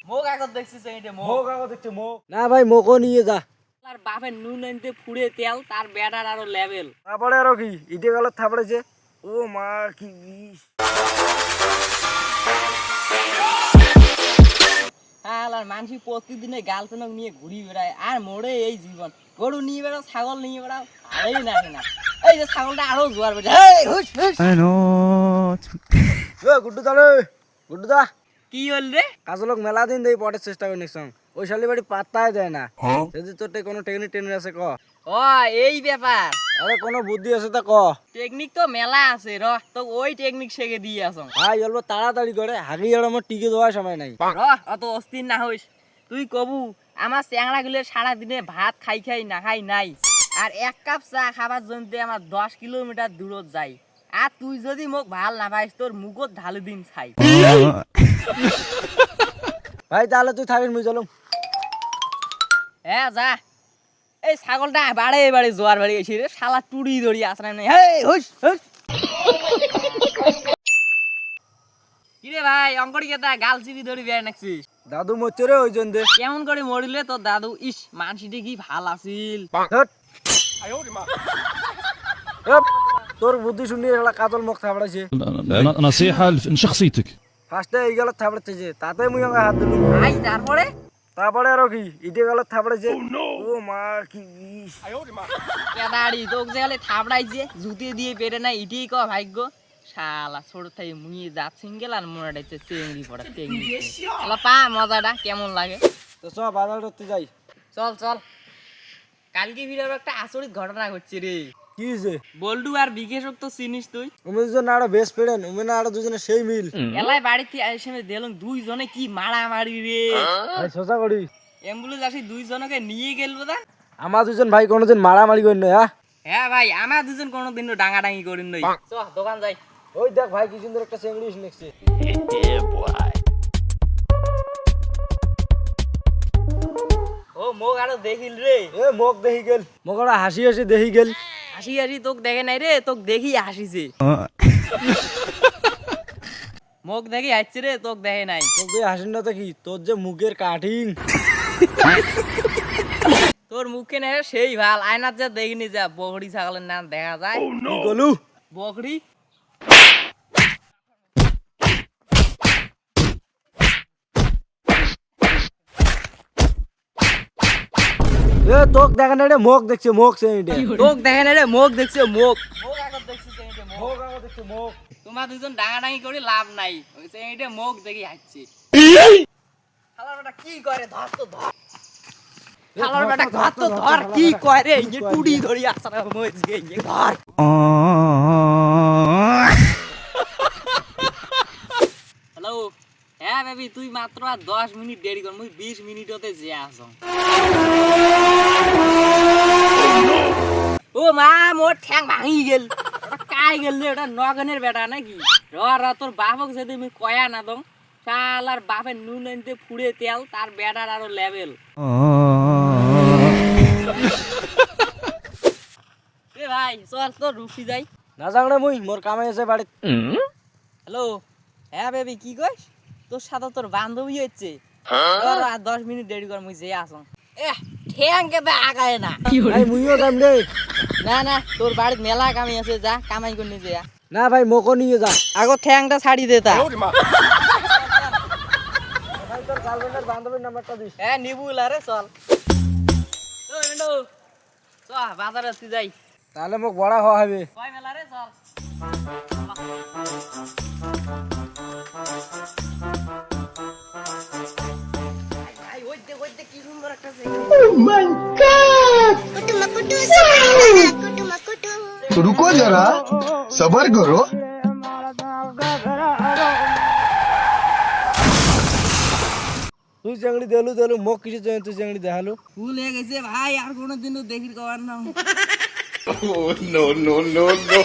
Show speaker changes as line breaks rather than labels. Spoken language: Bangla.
মোক আগত দেখছিস এইটা
মোক আগত দেখছে মোক না ভাই মোকও নিয়ে যা
তার বাপের নুন আনতে ফুড়ে তেল তার ব্যাটার আরো লেভেল
তারপরে আরো কি ইটে গেল থাপড়েছে ও মা কি বিষ
আর মানসি প্রতিদিনে গার্লফ্রেন্ড নিয়ে ঘুরি বেড়ায় আর মোড়ে এই জীবন গরু নিয়ে বেড়াও ছাগল নিয়ে বেড়াও আরেই না না এই যে ছাগলটা আরো জোয়ার বেড়ে
গুড্ডু দালে গুড্ডু দা
কি হল রে
কাজলক মেলা দিন দেই পটের চেষ্টা করে নিছং ওই শালি বাড়ি পাত্তাই দেয় না যদি তোরতে কোনো টেকনিক আছে ক
ও এই ব্যাপার
আরে কোনো বুদ্ধি আছে তা ক
টেকনিক তো মেলা আছে র তো ওই টেকনিক শেখে দিয়ে আসং
ভাই অল্প তাড়াতাড়ি করে হাগি আর আমার টিকে দেওয়ার সময় নাই
র অত অস্থির না হইস তুই কবু আমার চ্যাংড়া গুলো সারাদিনে ভাত খাই খাই না খাই নাই আর এক কাপ চা খাবার জন্য আমার 10 কিলোমিটার দূরত যাই আর তুই যদি মোক ভাল না পাইস তোর মুখত ঢালু দিন ছাই
ভাই তাহলে তুই থাকিস মুই চলুম
হ্যাঁ যা এই ছাগলটা বাড়ে বাড়ে জোয়ার বাড়ি গেছি রে শালা টুড়ি ধরি আসরা নাই হেই হুস হুস কিরে ভাই অঙ্কড়ি কেতা গাল চিবি ধরি বের নাকছিস
দাদু মরছে রে ওই জন্য
কেমন করে মরিলে তোর দাদু ইস মানসিটি কি ভাল আছিল
তোর বুদ্ধি শুনি এলা কাজল মুখ থাপড়াইছে
نصيحة من شخصيتك
ফার্স্টে এই গেল থাপড়াইছে যে তাতে মুই আমার হাত দিলুম
ভাই তারপরে
তারপরে আরো কি ইটে গেল থাপড়াইছে ও মা কি বিষ
কেদাড়ি তোক যে খালি থাপড়াইছে জুতি দিয়ে পেরে না ইটি ক ভাগ্য শালা ছোট থাই মুইয়ে যা সিঙ্গেল আর মোড়াইছে চেংড়ি পড়া চেংড়ি এলা পা মজাটা কেমন লাগে
তো সব বাজার করতে যাই
চল চল কালকে ভিডিওর একটা আচরিত ঘটনা ঘটছে রে
কি হয়েছে
বল্ডু আর বিকেশক তো চিনিস তুই
উমে দুজন আরো বেশ পেড়েন উমে না আরো দুজনে সেই মিল
এলাই বাড়িতে এসে দেখলাম দুইজনে কি মারামারি রে
ভাই সোজা করি
অ্যাম্বুলেন্স আসি দুইজনকে নিয়ে গেল বোধা
আমার দুজন ভাই কোনোদিন মারামারি করি না হ্যাঁ
হ্যাঁ ভাই আমরা দুজন কোনোদিন ডাঙাডাঙি করিন নই চ দোকান যাই
ওই দেখ ভাই কি সুন্দর একটা চেংড়ি নেকছে
ও মোক আরো দেখিল রে
এ মুখ দেখি গেল মুখ আর হাসি হাসি দেখি গেল
হাসি হাসি তোক দেখে নাই রে তোক দেখি হাসিছে মোক দেখি হাসছে রে তোক দেখে নাই
তোর যে হাসি না দেখি তোর যে মুখের কাটিং
তোর মুখে নেই সেই ভাল আয়নার যা দেখিনি যা বকরি ছাগলের নাম দেখা যায়
কি গলু
বকরি
এ তোক দেখে না রে মুখ দেখছে মুখ সেইটা
তোক দেখে নাই রে মোক দেখছে মোক মোক আগত দেখছিস এইটা মোক
মুখ আগো দেখছে মুখ
তোমার দুজন ডাঙাডাঙি করে লাভ নাই ওইছে এইটা মোক দেখি হাসছে শালার বেটা কি করে ধর তো ধর শালার বেটা ধর তো ধর কি করে এই যে টুডি ধরি আসরা মজ গে এই ধর হ্যালো হ্যাঁ বেবি তুই মাত্র আর 10 মিনিট দেরি কর মুই 20 মিনিটতে যে আসম ও মা মোর ঠ্যাং ভাঙি গেল কাই গেল রে ওটা নগনের বেটা নাকি র তোর বাপক যদি আমি কয়া না দম শালার বাপের নুন আনতে ফুড়ে তেল তার বেটার আরো লেভেল এ ভাই চল তোর রুফি যাই
না জাগড়ে মুই মোর কামে আছে বাড়ি
হ্যালো হ্যাঁ বেবি কি কইস তোর সাথে তোর বান্ধবী হচ্ছে আর 10 মিনিট দেরি কর মুই যে আসম এ ঠ্যাং কেতে আগায় না
ভাই মুইও যাম রে
না না তোর বাড়িতে মেলা কামি আছে যা কামাই করে যা
না ভাই মোকও নিয়ে যা
আগো ঠ্যাংটা ছাড়ি দে তা
ভাই তোর গার্লফ্রেন্ডের বান্ধবীর নাম্বারটা দিস
হ্যাঁ নিবুল আরে চল ও মিন্টু চ বাজারে তুই যাই
তাহলে মোক বড়া হওয়া হবে
কয় মেলা রে চল ভাই ওই দে কি সুন্দর একটা
तो रुको जरा सबर करो
তুই চেংড়ি দেলু দেলু মোক কিছু চাই তুই চেংড়ি দেখালু
ফুল হয়ে গেছে ভাই আর কোনোদিনও দেখির কবার না
no no no no